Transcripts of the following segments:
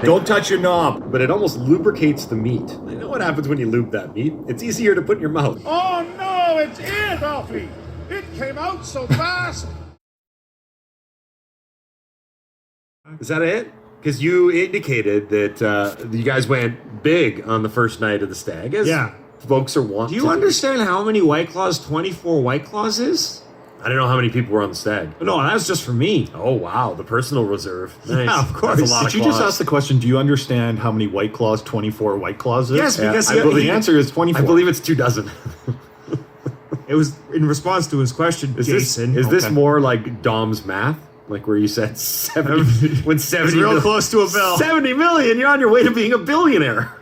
Don't touch your knob. But it almost lubricates the meat. You know what happens when you lube that meat? It's easier to put in your mouth. Oh no, it's it, Alfie! It came out so fast! Is that it? Because you indicated that you guys went big on the first night of the stag. As folks are wanting. Do you understand how many White Claws 24 White Claws is? I don't know how many people were on the stag. No, that's just for me. Oh, wow. The personal reserve. Nice. Yeah, of course. That's a lot Did of you claws. just ask the question, do you understand how many White Claws 24 White Claws is? Yes, because the answer is 24. I believe it's 2 dozen. it was in response to his question, Jason. Is this more like Dom's math? Like where you said 70, when 70 It's real close to a bill. 70 million, you're on your way to being a billionaire.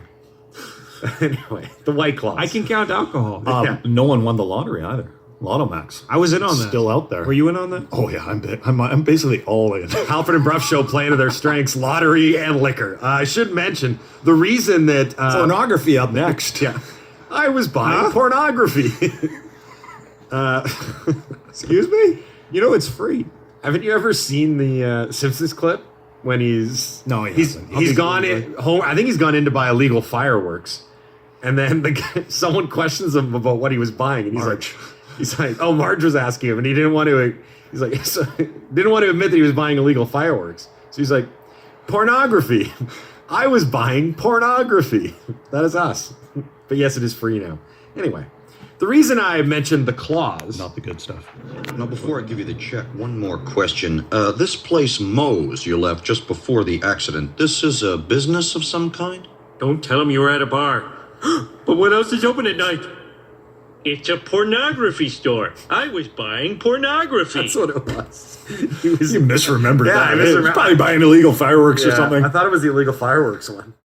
Anyway, the White Claws. I can count alcohol. No one won the lottery either. Lotto Max. I was in on that. Still out there. Were you in on that? Oh yeah, I'm basically all in. Halford Brough show playing to their strengths, lottery and liquor. I should mention the reason that Pornography up next. Yeah, I was buying pornography. Excuse me? You know it's free. Haven't you ever seen the Simpsons clip when he's hasn't. gone in home? I think he's gone in to buy illegal fireworks, and then someone questions him about what he was buying, and he's like, oh, Marge was asking him, and he didn't want to. He's like, didn't want to admit that he was buying illegal fireworks. So he's like, pornography. I was buying pornography. That is us. But yes, it is free now. Anyway. The reason I mentioned the claws... Not the good stuff. Now, before I give you the check, one more question. This place Moe's you left just before the accident, this is a business of some kind? Don't tell him you were at a bar. But what else is open at night? It's a pornography store. I was buying pornography. That's what it was. You misremembered that. I misremembered. He was probably buying illegal fireworks or something. I thought it was the illegal fireworks one.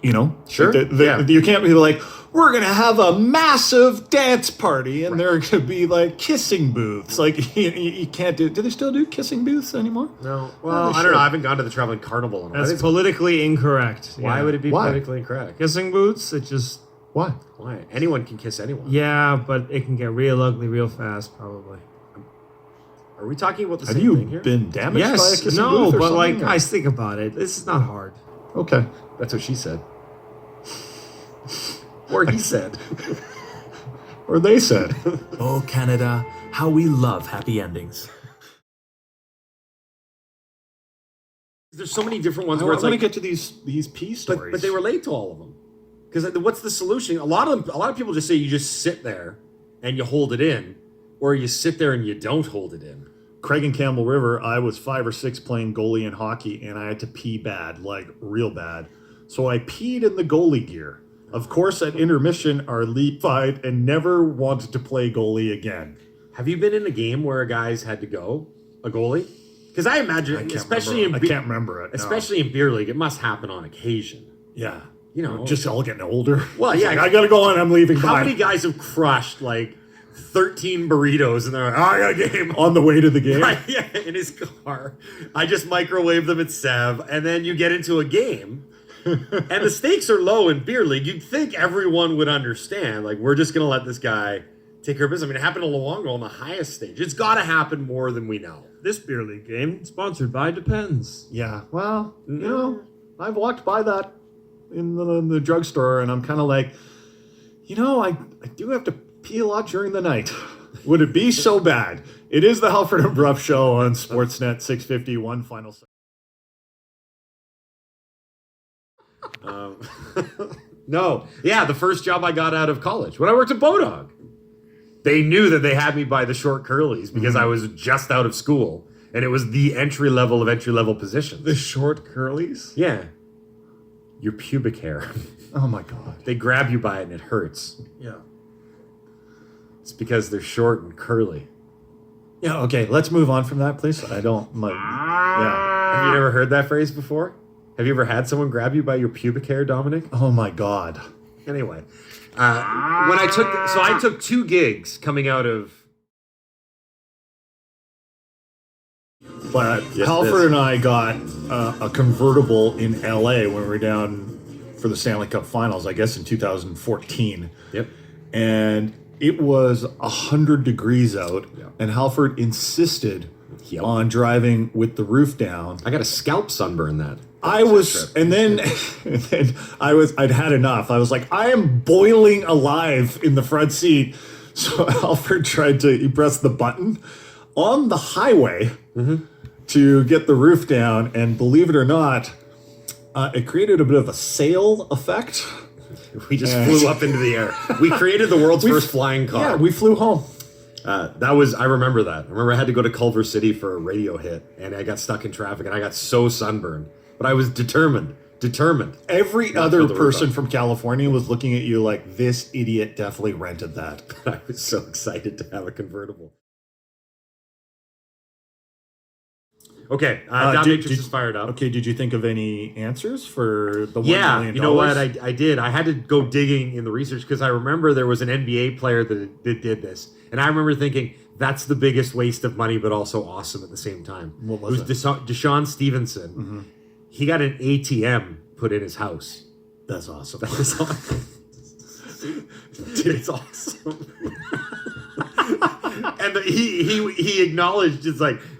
You know? Sure. You can't be like, we're going to have a massive dance party and there are going to be like kissing booths. Like, you can't do... Do they still do kissing booths anymore? No. Well, I don't know. I haven't gone to the Traveling Carnival in a while. That's politically incorrect. Why would it be politically incorrect? Kissing booths, it just... Why? Why? Anyone can kiss anyone. Yeah, but it can get real ugly real fast, probably. Are we talking about the Have same you thing here? been damaged by a Yes, kissing no, booth or but something? like, guys, think about it. This is not hard. Okay. That's what she said. Or he said. Or they said. Oh, Canada, how we love happy endings. There's so many different ones I where it's want like... to get to these peace stories. But they relate to all of them. Because what's the solution? A lot of people just say you just sit there and you hold it in, or you sit there and you don't hold it in. Craig and Campbell River, I was 5 or 6 playing goalie in hockey, and I had to pee bad, like real bad. So I peed in the goalie gear. Of course, at intermission, our lead fight, and never wanted to play goalie again. Have you been in a game where a guy's had to go, a goalie? Because I imagine, especially I can't remember it. Especially in beer league, it must happen on occasion. Yeah. You know, just all getting older. Well, yeah. Like, I got to go on, I'm leaving. How Bye. many guys have crushed like 13 burritos and they're like, oh, I got a game. On the way to the game? Right, yeah, in his car. I just microwave them at Sev, and then you get into a game. And the stakes are low in beer league. You'd think everyone would understand. Like, we're just going to let this guy take care of business. I mean, it happened to Luongo on the highest stage. It's got to happen more than we know. This beer league game, sponsored by Depends. Yeah. Well, you know, I've walked by that in the drugstore, and I'm kind of like, you know, I do have to pee a lot during the night. Would it be so bad? It is the Halford Brough show on Sportsnet 651 final. No. Yeah, the first job I got out of college, when I worked at Bodog, they knew that they had me by the short curlies because I was just out of school, and it was the entry level of entry level positions. The short curlies? Yeah. Your pubic hair. Oh my God. They grab you by it and it hurts. Yeah. It's because they're short and curly. Yeah, okay, let's move on from that, please. I don't like. Yeah. Have you never heard that phrase before? Have you ever had someone grab you by your pubic hair, Dominic? Oh my God. Anyway, when I took 2 gigs coming out of. But Halford and I got a convertible in LA when we were down for the Stanley Cup Finals, I guess in 2014. Yep. And it was 100 degrees out, and Halford insisted Yep. on driving with the roof down. I got a scalp sunburn that. I was, and then I'd had enough. I was like, I am boiling alive in the front seat. So Alfred he pressed the button on the highway to get the roof down. And believe it or not, it created a bit of a sail effect. We just flew up into the air. We created the world's first flying car. Yeah, we flew home. I remember that. I remember I had to go to Culver City for a radio hit, and I got stuck in traffic, and I got so sunburned. But I was determined. Every other person from California was looking at you like, this idiot definitely rented that. I was so excited to have a convertible. Okay, Dominatrix is fired up. Okay, did you think of any answers for the $1 Yeah, million? you know what? I did. I had to go digging in the research because I remember there was an NBA player that did this. And I remember thinking, that's the biggest waste of money, but also awesome at the same time. What was it? Deshaun Stevenson. Mm-hmm. He got an ATM put in his house. That's awesome. That is awesome. Dude, it's awesome. And he acknowledged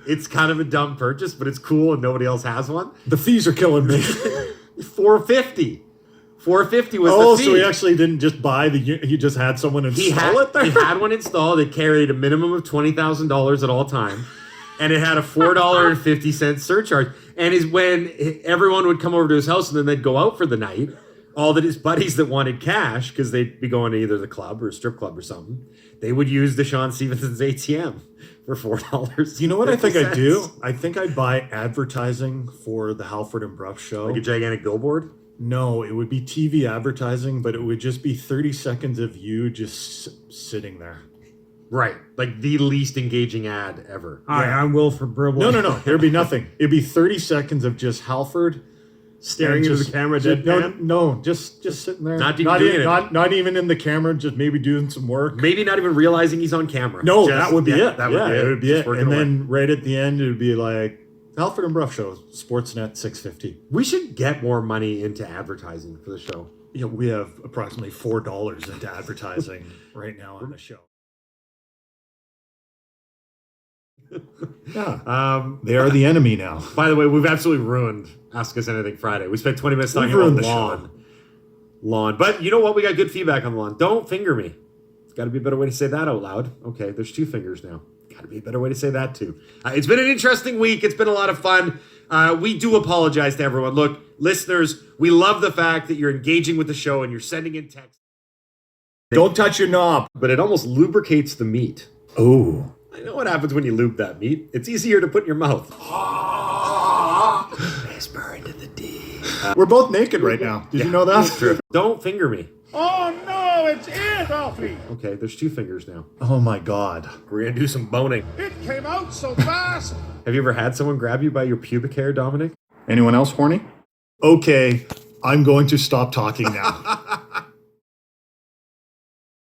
it's kind of a dumb purchase, but it's cool and nobody else has one. The fees are killing me. $450 was the fee. So he actually didn't just buy he just had someone install it there? He had one installed. It carried a minimum of $20,000 at all time. And it had a $4.50 surcharge. And is when everyone would come over to his house and then they'd go out for the night. All that his buddies that wanted cash, because they'd be going to either the club or a strip club or something, they would use Deshaun Stevenson's ATM for $4. You know what I think I'd do? I think I'd buy advertising for the Halford Brough show. Like a gigantic billboard? No, it would be TV advertising, but it would just be 30 seconds of you just sitting there. Right. Like the least engaging ad ever. Hi, I'm Wilford Brough. No. There'd be nothing. It'd be 30 seconds of just Halford staring into the camera, deadpan. No, just sitting there. Not even in the camera, just maybe doing some work. Maybe not even realizing he's on camera. No, that would be it. That would be it. And then right at the end, it would be like, Halford Brough Show, Sportsnet 650. We should get more money into advertising for the show. Yeah, we have approximately $4 into advertising right now on the show. Yeah. They are the enemy now. By the way, we've absolutely ruined Ask Us Anything Friday. We spent 20 minutes talking about lawn. But you know what? We got good feedback on the lawn. Don't finger me. It's got to be a better way to say that out loud. Okay, there's 2 fingers now. Got to be a better way to say that too. It's been an interesting week. It's been a lot of fun. We do apologize to everyone. Look, listeners, we love the fact that you're engaging with the show and you're sending in texts. Don't touch your knob. But it almost lubricates the meat. Oh. I know what happens when you lube that meat. It's easier to put in your mouth. Whisper into the D. We're both naked right now. Did you know that? That's true. Don't finger me. Oh no, it's it, Alfie! Okay, there's 2 fingers now. Oh my God. We're going to do some boning. It came out so fast! Have you ever had someone grab you by your pubic hair, Dominic? Anyone else horny? Okay, I'm going to stop talking now.